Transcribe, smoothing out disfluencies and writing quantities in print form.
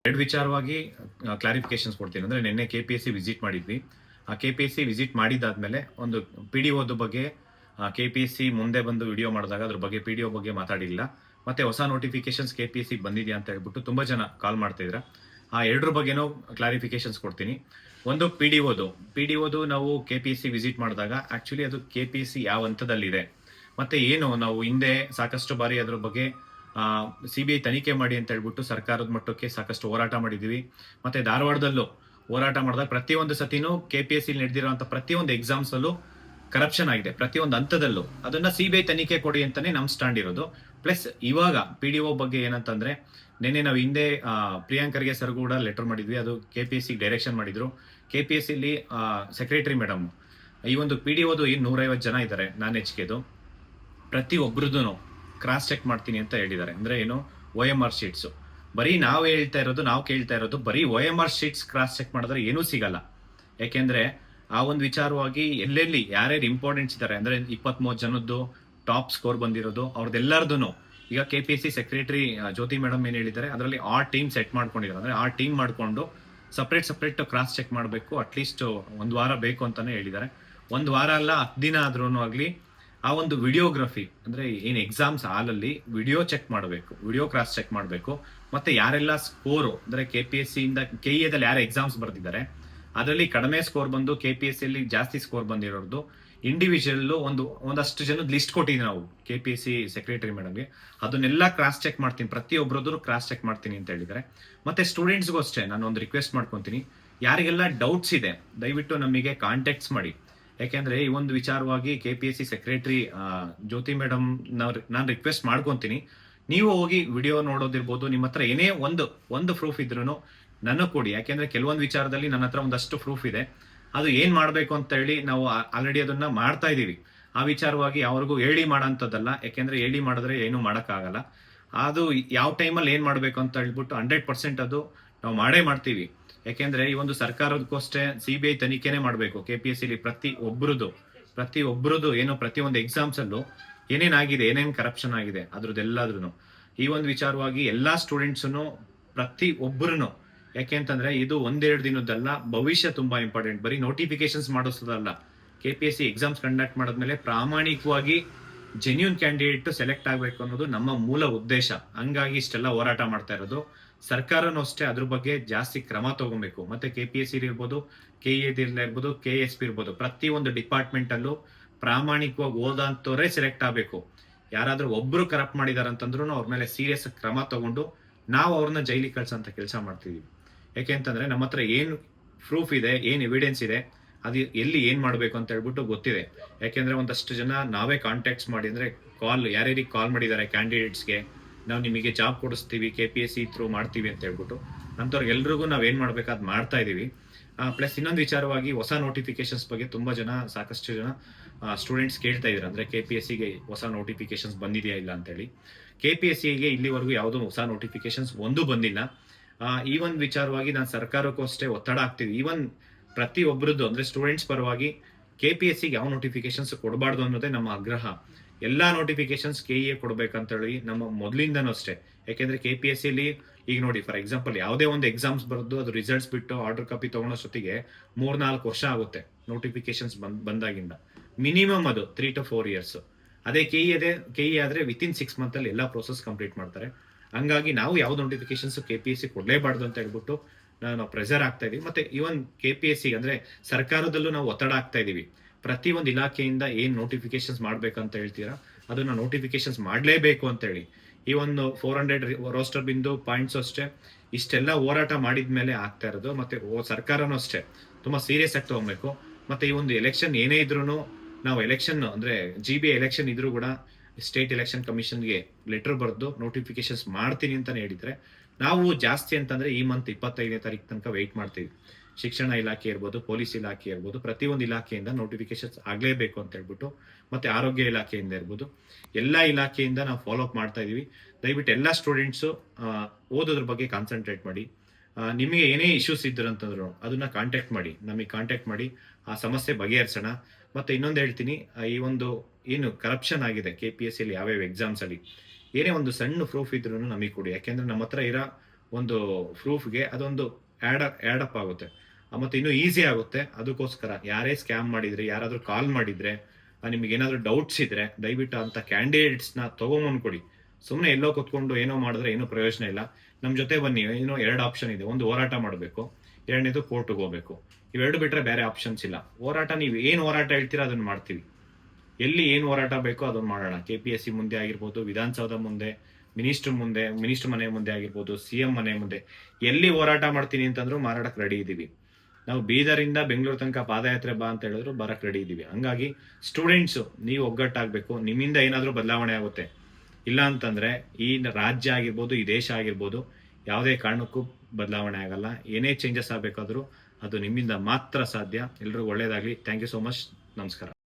ಎರಡು ವಿಚಾರವಾಗಿ ಕ್ಲಾರಿಫಿಕೇಶನ್ಸ್ ಕೊಡ್ತೀನಿ. ಅಂದ್ರೆ ನಿನ್ನೆ KPSC ವಿಸಿಟ್ ಮಾಡಿದ್ವಿ. ಆ KPSC ವಿಸಿಟ್ ಮಾಡಿದಾದ್ಮೇಲೆ ಒಂದು PDOದ ಬಗ್ಗೆ KPSC ಮುಂದೆ ಬಂದು ವಿಡಿಯೋ ಮಾಡಿದಾಗ ಅದ್ರ ಬಗ್ಗೆ PDO ಬಗ್ಗೆ ಮಾತಾಡಿಲ್ಲ. ಮತ್ತೆ ಹೊಸ ನೋಟಿಫಿಕೇಶನ್ಸ್ KPSC ಬಂದಿದೆಯಾ ಅಂತ ಹೇಳ್ಬಿಟ್ಟು ತುಂಬಾ ಜನ ಕಾಲ್ ಮಾಡ್ತಾ ಇದ್ರ. ಆ ಎರಡರ ಬಗ್ಗೆನೂ ಕ್ಲಾರಿಫಿಕೇಶನ್ಸ್ ಕೊಡ್ತೀನಿ. ಒಂದು PDOದು ನಾವು KPSC ವಿಸಿಟ್ ಮಾಡಿದಾಗ ಆಕ್ಚುಲಿ ಅದು KPSC ಯಾವ ಹಂತದಲ್ಲಿದೆ, ಮತ್ತೆ ಏನು ನಾವು ಹಿಂದೆ ಸಾಕಷ್ಟು ಬಾರಿ ಅದ್ರ ಬಗ್ಗೆ CBI ತನಿಖೆ ಮಾಡಿ ಅಂತ ಹೇಳ್ಬಿಟ್ಟು ಸರ್ಕಾರದ ಮಟ್ಟಕ್ಕೆ ಸಾಕಷ್ಟು ಹೋರಾಟ ಮಾಡಿದೀವಿ. ಮತ್ತೆ ಧಾರವಾಡದಲ್ಲೂ ಹೋರಾಟ ಮಾಡಿದಾಗ ಪ್ರತಿಯೊಂದು ಸತಿನೂ KPSC ನಡೆದಿರುವಂತ ಪ್ರತಿಯೊಂದು ಎಕ್ಸಾಮ್ಸ್ ಅಲ್ಲೂ ಕರಪ್ಷನ್ ಆಗಿದೆ. ಪ್ರತಿಯೊಂದು ಹಂತದಲ್ಲೂ ಅದನ್ನ CBI ತನಿಖೆ ಕೊಡಿ ಅಂತಾನೆ ನಮ್ ಸ್ಟ್ಯಾಂಡ್ ಇರೋದು. ಪ್ಲಸ್ ಇವಾಗ PDO ಬಗ್ಗೆ ಏನಂತಂದ್ರೆ, ನಿನ್ನೆ ನಾವು ಹಿಂದೆ ಪ್ರಿಯಾಂಕ್ ಖರ್ಗೆ ಸರ್ ಕೂಡ ಲೆಟರ್ ಮಾಡಿದ್ವಿ. ಅದು KPSC ಡೈರೆಕ್ಷನ್ ಮಾಡಿದ್ರು. KPSC ಲಿ ಸೆಕ್ರೆಟರಿ ಮೇಡಮ್ ಈ ಒಂದು PDOದು 150 ಜನ ಇದ್ದಾರೆ ನಾನ್ HKದು. ಪ್ರತಿ ಒಬ್ರದ್ದು ಕ್ರಾಸ್ ಚೆಕ್ ಮಾಡ್ತೀನಿ ಅಂತ ಹೇಳಿದ್ದಾರೆ. ಅಂದ್ರೆ ಏನು, OMR ಶೀಟ್ಸ್ ಬರೀ ನಾವು ಕೇಳ್ತಾ ಇರೋದು ಬರೀ OMR ಶೀಟ್ಸ್ ಕ್ರಾಸ್ ಚೆಕ್ ಮಾಡಿದ್ರೆ ಏನೂ ಸಿಗಲ್ಲ. ಯಾಕೆಂದ್ರೆ ಆ ಒಂದು ವಿಚಾರವಾಗಿ ಎಲ್ಲೆಲ್ಲಿ ಯಾರ್ಯಾರು ಇಂಪಾರ್ಟೆಂಟ್ಸ್ ಇದ್ದಾರೆ ಅಂದ್ರೆ 23 ಜನದ್ದು ಟಾಪ್ ಸ್ಕೋರ್ ಬಂದಿರೋದು ಅವ್ರದ್ದೆಲ್ಲರದು ಈಗ KPSC ಸೆಕ್ರೆಟರಿ ಜ್ಯೋತಿ ಮೇಡಮ್ ಏನ್ ಹೇಳಿದ್ದಾರೆ, ಅದರಲ್ಲಿ ಆ ಟೀಮ್ ಸೆಟ್ ಮಾಡ್ಕೊಂಡಿದ್ದಾರೆ. ಅಂದ್ರೆ ಆ ಟೀಮ್ ಮಾಡ್ಕೊಂಡು ಸಪ್ರೇಟ್ ಕ್ರಾಸ್ ಚೆಕ್ ಮಾಡಬೇಕು. ಅಟ್ಲೀಸ್ಟ್ 1 ವಾರ ಬೇಕು ಅಂತಾನೆ ಹೇಳಿದ್ದಾರೆ. 1 ವಾರ ಅಲ್ಲ, 10 ದಿನ ಆದ್ರೂ ಆಗ್ಲಿ ಆ ಒಂದು ವಿಡಿಯೋಗ್ರಫಿ ಅಂದ್ರೆ ಏನ್ ಎಕ್ಸಾಮ್ಸ್ ಹಾಲಲ್ಲಿ ವಿಡಿಯೋ ಚೆಕ್ ಮಾಡಬೇಕು, ವಿಡಿಯೋ ಕ್ರಾಸ್ ಚೆಕ್ ಮಾಡಬೇಕು. ಮತ್ತೆ ಯಾರೆಲ್ಲ ಸ್ಕೋರು ಅಂದ್ರೆ KPSC ಇಂದ KEದಲ್ಲಿ ಯಾರು ಎಕ್ಸಾಮ್ಸ್ ಬರ್ದಿದ್ದಾರೆ ಅದರಲ್ಲಿ ಕಡಿಮೆ ಸ್ಕೋರ್ ಬಂದು KPSC ಅಲ್ಲಿ ಜಾಸ್ತಿ ಸ್ಕೋರ್ ಬಂದಿರೋದು ಇಂಡಿವಿಜುವಲ್ ಒಂದಷ್ಟು ಜನದ ಲಿಸ್ಟ್ ಕೊಟ್ಟಿದ್ವಿ ನಾವು KPSC ಸೆಕ್ರೆಟರಿ ಮೇಡಮ್ಗೆ. ಅದನ್ನೆಲ್ಲ ಕ್ರಾಸ್ ಚೆಕ್ ಮಾಡ್ತೀನಿ, ಪ್ರತಿಯೊಬ್ಬರದ್ದು ಕ್ರಾಸ್ ಚೆಕ್ ಮಾಡ್ತೀನಿ ಅಂತ ಹೇಳಿದ್ದಾರೆ. ಮತ್ತೆ ಸ್ಟೂಡೆಂಟ್ಸ್ಗೂ ಅಷ್ಟೇ ನಾನು ಒಂದು ರಿಕ್ವೆಸ್ಟ್ ಮಾಡ್ಕೊತೀನಿ, ಯಾರಿಗೆಲ್ಲ ಡೌಟ್ಸ್ ಇದೆ ದಯವಿಟ್ಟು ನಮಗೆ ಕಾಂಟ್ಯಾಕ್ಟ್ಸ್ ಮಾಡಿ. ಯಾಕೆಂದ್ರೆ ಈ ಒಂದು ವಿಚಾರವಾಗಿ KPSC ಸೆಕ್ರೆಟರಿ ಜ್ಯೋತಿ ಮೇಡಮ್ ನಾನು ರಿಕ್ವೆಸ್ಟ್ ಮಾಡ್ಕೊಂತೀನಿ, ನೀವು ಹೋಗಿ ವಿಡಿಯೋ ನೋಡೋದಿರ್ಬೋದು, ನಿಮ್ಮ ಹತ್ರ ಏನೇ ಒಂದು ಪ್ರೂಫ್ ಇದ್ರೂ ನನಗೆ ಕೊಡಿ. ಯಾಕೆಂದ್ರೆ ಕೆಲವೊಂದು ವಿಚಾರದಲ್ಲಿ ನನ್ನ ಹತ್ರ ಒಂದಷ್ಟು ಪ್ರೂಫ್ ಇದೆ. ಅದು ಏನ್ ಮಾಡ್ಬೇಕು ಅಂತ ಹೇಳಿ ನಾವು ಆಲ್ರೆಡಿ ಅದನ್ನ ಮಾಡ್ತಾ ಇದೀವಿ. ಆ ವಿಚಾರವಾಗಿ ಯಾವ್ರಿಗೂ ಹೇಳಿ ಮಾಡೋಂಥದ್ದಲ್ಲ. ಯಾಕೆಂದ್ರೆ ಹೇಳಿ ಮಾಡಿದ್ರೆ ಏನು ಆಗಲ್ಲ. ಅದು ಯಾವ ಟೈಮಲ್ಲಿ ಏನ್ ಮಾಡ್ಬೇಕು ಅಂತ ಹೇಳ್ಬಿಟ್ಟು 100% ಅದು ನಾವು ಮಾಡೇ ಮಾಡ್ತೀವಿ. ಯಾಕೆಂದ್ರೆ ಈ ಒಂದು ಸರ್ಕಾರಕ್ಕೂ ಅಷ್ಟೇ CBI ತನಿಖೆನೆ ಮಾಡ್ಬೇಕು. KPSC ಪ್ರತಿ ಒಬ್ರದ್ದು ಏನೋ ಪ್ರತಿಯೊಂದು ಎಕ್ಸಾಮ್ಸ್ ಅಲ್ಲೂ ಏನೇನಾಗಿದೆ, ಏನೇನ್ ಕರಪ್ಷನ್ ಆಗಿದೆ ಅದ್ರದ್ದೆಲ್ಲದ್ರೂ ಈ ಒಂದು ವಿಚಾರವಾಗಿ ಎಲ್ಲಾ ಸ್ಟೂಡೆಂಟ್ಸ್ ಪ್ರತಿ ಒಬ್ಬರು, ಯಾಕೆಂತಂದ್ರೆ ಇದು 1-2 ದಿನದ್ದಲ್ಲ, ಭವಿಷ್ಯ ತುಂಬಾ ಇಂಪಾರ್ಟೆಂಟ್. ಬರೀ ನೋಟಿಫಿಕೇಶನ್ಸ್ ಮಾಡಿಸೋದಲ್ಲ, KPSC ಎಕ್ಸಾಮ್ಸ್ ಕಂಡಕ್ಟ್ ಮಾಡಿದ್ಮೇಲೆ ಪ್ರಾಮಾಣಿಕವಾಗಿ ಜೆನ್ಯೂನ್ ಕ್ಯಾಂಡಿಡೇಟ್ ಸೆಲೆಕ್ಟ್ ಆಗ್ಬೇಕು ಅನ್ನೋದು ನಮ್ಮ ಮೂಲ ಉದ್ದೇಶ. ಹಂಗಾಗಿ ಇಷ್ಟೆಲ್ಲ ಹೋರಾಟ ಮಾಡ್ತಾ ಇರೋದು. ಸರ್ಕಾರನೂ ಅಷ್ಟೇ ಅದ್ರ ಬಗ್ಗೆ ಜಾಸ್ತಿ ಕ್ರಮ ತಗೊಬೇಕು. ಮತ್ತೆ KPSC ಇರ್ಬೋದು, KE ಇರ್ಬೋದು, KSP ಇರ್ಬೋದು, ಪ್ರತಿ ಒಂದು ಡಿಪಾರ್ಟ್ಮೆಂಟ್ ಅಲ್ಲೂ ಪ್ರಾಮಾಣಿಕವಾಗಿ ಓದಂತವರೇ ಸೆಲೆಕ್ಟ್ ಆಗ್ಬೇಕು. ಯಾರಾದ್ರೂ ಒಬ್ರು ಕರಪ್ಟ್ ಮಾಡಿದಾರೆ ಅಂತಂದ್ರು ಅವ್ರ ಮೇಲೆ ಸೀರಿಯಸ್ ಕ್ರಮ ತಗೊಂಡು ನಾವು ಅವ್ರನ್ನ ಜೈಲಿಗೆ ಕಳ್ಸಂತ ಕೆಲಸ ಮಾಡ್ತಿದೀವಿ. ಯಾಕೆಂತಂದ್ರೆ ನಮ್ಮ ಹತ್ರ ಏನ್ ಪ್ರೂಫ್ ಇದೆ, ಏನ್ ಎವಿಡೆನ್ಸ್ ಇದೆ, ಅದು ಎಲ್ಲಿ ಏನ್ ಮಾಡ್ಬೇಕು ಅಂತ ಹೇಳ್ಬಿಟ್ಟು ಗೊತ್ತಿದೆ. ಯಾಕೆಂದ್ರೆ ಒಂದಷ್ಟು ಜನ ನಾವೇ ಕಾಂಟ್ಯಾಕ್ಟ್ಸ್ ಮಾಡಿ ಅಂದ್ರೆ ಯಾರ್ಯಾರಿಗೆ ಕಾಲ್ ಮಾಡಿದ್ದಾರೆ ಕ್ಯಾಂಡಿಡೇಟ್ಸ್ಗೆ, ನಾವು ನಿಮಗೆ ಜಾಬ್ ಕೊಡಿಸ್ತೀವಿ, KPSC ಥ್ರೂ ಮಾಡ್ತೀವಿ ಅಂತ ಹೇಳ್ಬಿಟ್ಟು ಅಂತವ್ರಿಗೆಲ್ರಿಗೂ ನಾವ್ ಏನ್ ಮಾಡ್ಬೇಕು ಅದ್ ಮಾಡ್ತಾ ಇದೀವಿ. ಪ್ಲಸ್ ಇನ್ನೊಂದು ವಿಚಾರವಾಗಿ ಹೊಸ ನೋಟಿಫಿಕೇಶನ್ಸ್ ಬಗ್ಗೆ ಸಾಕಷ್ಟು ಜನ ಸ್ಟೂಡೆಂಟ್ಸ್ ಕೇಳ್ತಾ ಇದ್ದಾರೆ. ಅಂದ್ರೆ KPSCಗೆ ಹೊಸ ನೋಟಿಫಿಕೇಶನ್ಸ್ ಬಂದಿದೆಯಾ ಇಲ್ಲ ಅಂತ ಹೇಳಿ. KPSCಗೆ ಇಲ್ಲಿವರೆಗೂ ಯಾವುದೋ ಹೊಸ ನೋಟಿಫಿಕೇಶನ್ಸ್ ಬಂದಿಲ್ಲ. ಈ ಒಂದು ವಿಚಾರವಾಗಿ ನಾನು ಸರ್ಕಾರಕ್ಕೂ ಅಷ್ಟೇ ಒತ್ತಡ ಹಾಕ್ತೀವಿ. ಈವನ್ ಪ್ರತಿ ಒಬ್ಬರದ್ದು ಅಂದ್ರೆ ಸ್ಟೂಡೆಂಟ್ಸ್ ಪರವಾಗಿ KPSCಗೆ ಯಾವ ನೋಟಿಫಿಕೇಶನ್ಸ್ ಕೊಡಬಾರ್ದು ಅನ್ನೋದೇ ನಮ್ಮ ಆಗ್ರಹ. ಎಲ್ಲಾ ನೋಟಿಫಿಕೇಶನ್ಸ್ KE ಕೊಡ್ಬೇಕಂತ ಹೇಳಿ ನಮ್ಮ ಮೊದಲಿಂದನೂ ಅಷ್ಟೇ. ಯಾಕೆಂದ್ರೆ KPSCಲಿ ಈಗ ನೋಡಿ, ಫಾರ್ ಎಕ್ಸಾಂಪಲ್ ಯಾವುದೇ ಒಂದು ಎಕ್ಸಾಮ್ಸ್ ಬರೆದು ಅದು ರಿಸಲ್ಟ್ಸ್ ಬಿಟ್ಟು ಆರ್ಡರ್ ಕಾಪಿ ತಗೊಳೋಷ್ಟೊತ್ತಿಗೆ 3-4 ವರ್ಷ ಆಗುತ್ತೆ ನೋಟಿಫಿಕೇಶನ್ಸ್ ಬಂದಾಗಿಂದ. ಮಿನಿಮಮ್ ಅದು 3 to 4 years. ಅದೇ KE ಆದ್ರೆ ವಿತಿನ್ 6 months ಅಲ್ಲಿ ಎಲ್ಲಾ ಪ್ರೋಸೆಸ್ ಕಂಪ್ಲೀಟ್ ಮಾಡ್ತಾರೆ. ಹಂಗಾಗಿ ನಾವು ಯಾವ ನೋಟಿಫಿಕೇಶನ್ಸ್ KPSC ಕೊಡ್ಲೇಬಾರ್ದು ಅಂತ ಹೇಳ್ಬಿಟ್ಟು ನಾವು ಪ್ರೆಷರ್ ಆಗ್ತಾ ಇದೀವಿ. ಮತ್ತೆ ಇವನ್ KPSC ಅಂದ್ರೆ ಸರ್ಕಾರದಲ್ಲೂ ನಾವು ಒತ್ತಡ ಆಗ್ತಾ ಇದೀವಿ. ಪ್ರತಿ ಒಂದು ಇಲಾಖೆಯಿಂದ ಏನ್ ನೋಟಿಫಿಕೇಶನ್ಸ್ ಮಾಡ್ಬೇಕಂತ ಹೇಳ್ತೀರಾ ಅದನ್ನ ನೋಟಿಫಿಕೇಶನ್ಸ್ ಮಾಡ್ಲೇಬೇಕು ಅಂತ ಹೇಳಿ. ಈ ಒಂದು 400 ರೋಸ್ಟರ್ ಬಿಂದು ಪಾಯಿಂಟ್ಸ್ ಅಷ್ಟೇ ಇಷ್ಟೆಲ್ಲ ಹೋರಾಟ ಮಾಡಿದ್ಮೇಲೆ ಆಗ್ತಾ ಇರೋದು. ಮತ್ತೆ ಸರ್ಕಾರನೂ ಅಷ್ಟೇ ತುಂಬಾ ಸೀರಿಯಸ್ ಆಗಿ ತಗೊಬೇಕು. ಮತ್ತೆ ಈ ಒಂದು ಎಲೆಕ್ಷನ್ ಏನೇ ಇದ್ರು ನಾವು ಎಲೆಕ್ಷನ್ ಅಂದ್ರೆ GBI ಎಲೆಕ್ಷನ್ ಇದ್ರೂ ಕೂಡ ಸ್ಟೇಟ್ ಎಲೆಕ್ಷನ್ ಕಮಿಷನ್ಗೆ ಲೆಟರ್ ಬರೆದು ನೋಟಿಫಿಕೇಶನ್ಸ್ ಮಾಡ್ತೀನಿ ಅಂತಾನೆ ಹೇಳಿದ್ರೆ, ನಾವು ಜಾಸ್ತಿ ಅಂತಂದ್ರೆ ಈ ಮಂತ್ 25ನೇ ತಾರೀಕು ತನಕ ವೆಯ್ಟ್ ಮಾಡ್ತೀವಿ. ಶಿಕ್ಷಣ ಇಲಾಖೆ ಇರ್ಬೋದು, ಪೊಲೀಸ್ ಇಲಾಖೆ ಇರ್ಬೋದು, ಪ್ರತಿಯೊಂದು ಇಲಾಖೆಯಿಂದ ನೋಟಿಫಿಕೇಶನ್ಸ್ ಆಗ್ಲೇಬೇಕು ಅಂತ ಹೇಳ್ಬಿಟ್ಟು, ಮತ್ತೆ ಆರೋಗ್ಯ ಇಲಾಖೆಯಿಂದ ಇರ್ಬೋದು, ಎಲ್ಲಾ ಇಲಾಖೆಯಿಂದ ನಾವು ಫಾಲೋ ಅಪ್ ಮಾಡ್ತಾ ಇದೀವಿ. ದಯವಿಟ್ಟು ಎಲ್ಲಾ ಸ್ಟೂಡೆಂಟ್ಸ್ ಓದೋದ್ರ ಬಗ್ಗೆ ಕಾನ್ಸಂಟ್ರೇಟ್ ಮಾಡಿ. ನಿಮಗೆ ಏನೇ ಇಶ್ಯೂಸ್ ಇದ್ರಂತಂದ್ರು ಅದನ್ನ ನಮಗೆ ಕಾಂಟ್ಯಾಕ್ಟ್ ಮಾಡಿ ಆ ಸಮಸ್ಯೆ ಬಗೆಹರಿಸೋಣ. ಮತ್ತೆ ಇನ್ನೊಂದು ಹೇಳ್ತೀನಿ, ಈ ಒಂದು ಏನು ಕರಪ್ಷನ್ ಆಗಿದೆ KPSC ಯಾವ್ಯಾವ ಎಕ್ಸಾಮ್ಸ್ ಅಲ್ಲಿ, ಏನೇ ಒಂದು ಸಣ್ಣ ಪ್ರೂಫ್ ಇದ್ರೂ ನಮಗೆ ಕೊಡಿ. ಯಾಕೆಂದ್ರೆ ನಮ್ಮ ಹತ್ರ ಇರೋ ಒಂದು ಪ್ರೂಫ್ಗೆ ಅದೊಂದು ಆ್ಯಡ್ ಅಪ್ ಆಗುತ್ತೆ, ಮತ್ತು ಇನ್ನೂ ಈಸಿ ಆಗುತ್ತೆ. ಅದಕ್ಕೋಸ್ಕರ ಯಾರೇ ಸ್ಕ್ಯಾಮ್ ಮಾಡಿದ್ರೆ, ಯಾರಾದರೂ ಕಾಲ್ ಮಾಡಿದ್ರೆ, ನಿಮಗೆ ಏನಾದರೂ ಡೌಟ್ಸ್ ಇದ್ರೆ ದಯವಿಟ್ಟು ಅಂತ ಕ್ಯಾಂಡಿಡೇಟ್ಸ್ನ ತೊಗೊಂಬಂದ್ಕೊಡಿ. ಸುಮ್ಮನೆ ಎಲ್ಲೋ ಕೂತ್ಕೊಂಡು ಏನೋ ಮಾಡಿದ್ರೆ ಏನೂ ಪ್ರಯೋಜನ ಇಲ್ಲ. ನಮ್ಮ ಜೊತೆ ಬನ್ನಿ. ಏನೋ 2 ಆಪ್ಷನ್ ಇದೆ. ಒಂದು ಹೋರಾಟ ಮಾಡಬೇಕು, ಎರಡನೇದು ಕೋರ್ಟ್ಗೆ ಹೋಗ್ಬೇಕು. ಇವೆರಡು ಬಿಟ್ಟರೆ ಬೇರೆ ಆಪ್ಷನ್ಸ್ ಇಲ್ಲ. ಹೋರಾಟ ನೀವು ಏನು ಹೋರಾಟ ಹೇಳ್ತೀರಾ ಅದನ್ನು ಮಾಡ್ತೀವಿ. ಎಲ್ಲಿ ಏನು ಹೋರಾಟ ಬೇಕೋ ಅದನ್ನು ಮಾಡೋಣ. KPSC ಮುಂದೆ ಆಗಿರ್ಬೋದು, ವಿಧಾನಸೌಧ ಮುಂದೆ, ಮಿನಿಸ್ಟರ್ ಮನೆ ಮುಂದೆ ಆಗಿರ್ಬೋದು, CM ಮನೆ ಮುಂದೆ, ಎಲ್ಲಿ ಹೋರಾಟ ಮಾಡ್ತೀನಿ ಅಂತಂದ್ರೂ ಮಾರಾಟಕ್ಕೆ ರೆಡಿ ಇದ್ದೀವಿ. ನಾವು ಬೀದರಿಂದ ಬೆಂಗಳೂರು ತನಕ ಪಾದಯಾತ್ರೆ ಬಾ ಅಂತ ಹೇಳಿದ್ರು ಬರಕ್ಕೆ ರೆಡಿ ಇದ್ದೀವಿ. ಹಂಗಾಗಿ ಸ್ಟೂಡೆಂಟ್ಸು ನೀವು ಒಗ್ಗಟ್ಟಾಗಬೇಕು. ನಿಮ್ಮಿಂದ ಏನಾದರೂ ಬದಲಾವಣೆ ಆಗುತ್ತೆ. ಇಲ್ಲ ಅಂತಂದ್ರೆ ಈ ರಾಜ್ಯ ಆಗಿರ್ಬೋದು, ಈ ದೇಶ ಆಗಿರ್ಬೋದು, ಯಾವುದೇ ಕಾರಣಕ್ಕೂ ಬದಲಾವಣೆ ಆಗಲ್ಲ. ಏನೇ ಚೇಂಜಸ್ ಆಗಬೇಕಾದ್ರೂ ಅದು ನಿಮ್ಮಿಂದ ಮಾತ್ರ ಸಾಧ್ಯ. ಎಲ್ರಿಗೂ ಒಳ್ಳೇದಾಗಲಿ. Thank you so much. ನಮಸ್ಕಾರ.